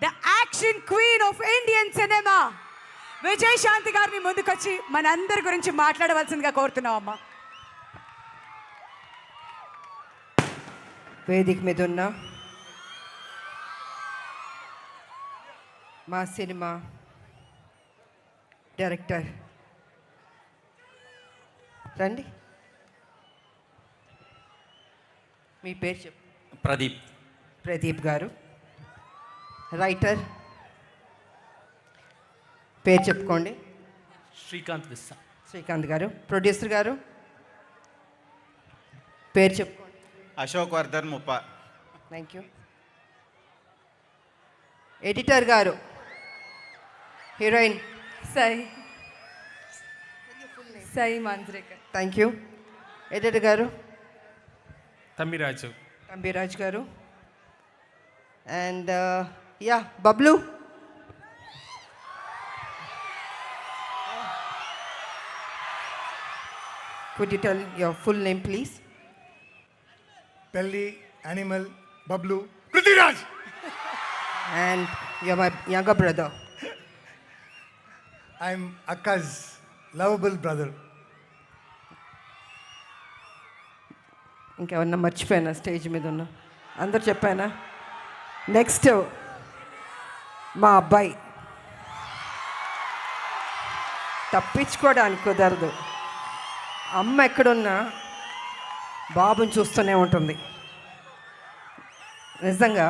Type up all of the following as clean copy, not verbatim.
The action queen of Indian cinema Vijayashanti గారిని ముందుకొచ్చి మనందరి గురించి మాట్లాడవలసిందిగా కోరుతున్నాం అమ్మా. వేదిక మీద ఉన్న మా సినిమా డైరెక్టర్ రండి, మీ పేరు చెప్పు. ప్రదీప్ గారు. రైటర్ పేరు చెప్పుకోండి. శ్రీకాంత్ గారు. ప్రొడ్యూసర్ గారు పేరు చెప్పుకోండి. అశోక్ వర్ధన్ ముప్ప. Thank you. ఎడిటర్ గారు, heroine Sai Manjrekar. Thank you. Editor గారు తంబిరాజు గారు. And yeah Bablu. Could you tell your full name, please? Pelli, Animal, Bablu, Prithviraj. And you're my younger brother. I'm Akka's lovable brother. ఇంకెవరన్నా మర్చిపోయానా స్టేజ్ మీద ఉన్న? అందరు చెప్పానా? నెక్స్ట్ మా అబ్బాయి. తప్పించుకోవడానికి కుదరదు. అమ్మ ఎక్కడున్నా బాబుని చూస్తూనే ఉంటుంది. నిజంగా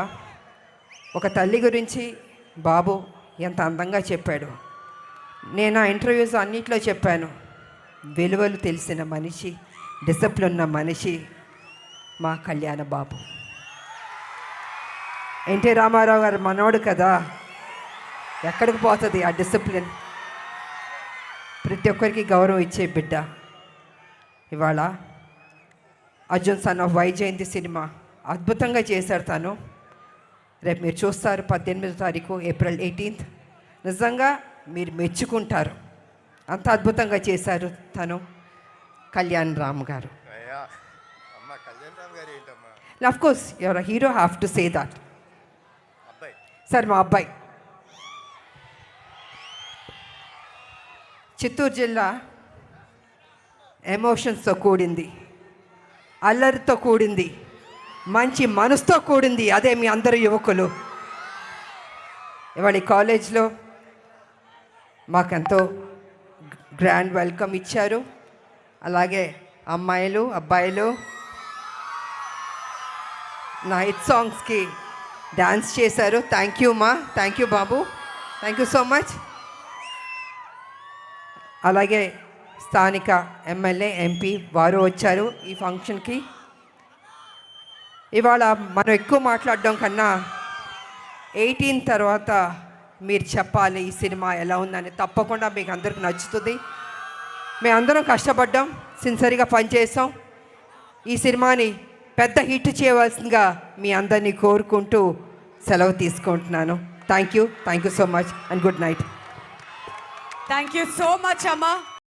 ఒక తల్లి గురించి బాబు ఎంత అందంగా చెప్పాడు. నేను ఆ ఇంటర్వ్యూస్ అన్నిట్లో చెప్పాను. విలువలు తెలిసిన మనిషి, డిసిప్లిన్ ఉన్న మనిషి మా కళ్యాణ బాబు. ఎన్టీ రామారావు గారు మనోడు కదా, ఎక్కడికి పోతుంది ఆ డిసిప్లిన్? ప్రతి ఒక్కరికి గౌరవం ఇచ్చే బిడ్డ. ఇవాళ Arjun son of Vyjayanthi cinema అద్భుతంగా చేశారు తను. రేపు మీరు చూస్తారు 18వ తారీఖు ఏప్రిల్ 18th. నిజంగా మీరు మెచ్చుకుంటారు, అంత అద్భుతంగా చేశారు తను. కళ్యాణ్ రామ్ గారు. Of course your hero have to say that. Sir మా అబ్బాయి చిత్తూరు జిల్లా ఎమోషన్స్తో కూడింది, అల్లరితో కూడింది, మంచి మనసుతో కూడింది. అదే మీ అందరు యువకులు. ఇవాళ కాలేజ్లో మాకెంతో గ్రాండ్ వెల్కమ్ ఇచ్చారు. అలాగే అమ్మాయిలు, అబ్బాయిలు నా హిట్ సాంగ్స్కి డ్యాన్స్ చేశారు. థ్యాంక్ యూ మా, thank you Babu, thank you so much. అలాగే స్థానిక ఎమ్మెల్యే, ఎంపీ వారు వచ్చారు ఈ ఫంక్షన్కి. ఇవాళ మనం ఎక్కువ మాట్లాడడం కన్నా 18 తర్వాత మీరు చెప్పాలి ఈ సినిమా ఎలా ఉందని. తప్పకుండా మీకు అందరికి నచ్చుతుంది. మేమందరం కష్టపడ్డాం, సిన్సియర్గా పనిచేసాం. ఈ సినిమాని పెద్ద హిట్ చేయవలసిందిగా మీ అందరినీ కోరుకుంటూ సెలవు తీసుకుంటున్నాను. Thank you so much and good night. Thank you so much అమ్మా.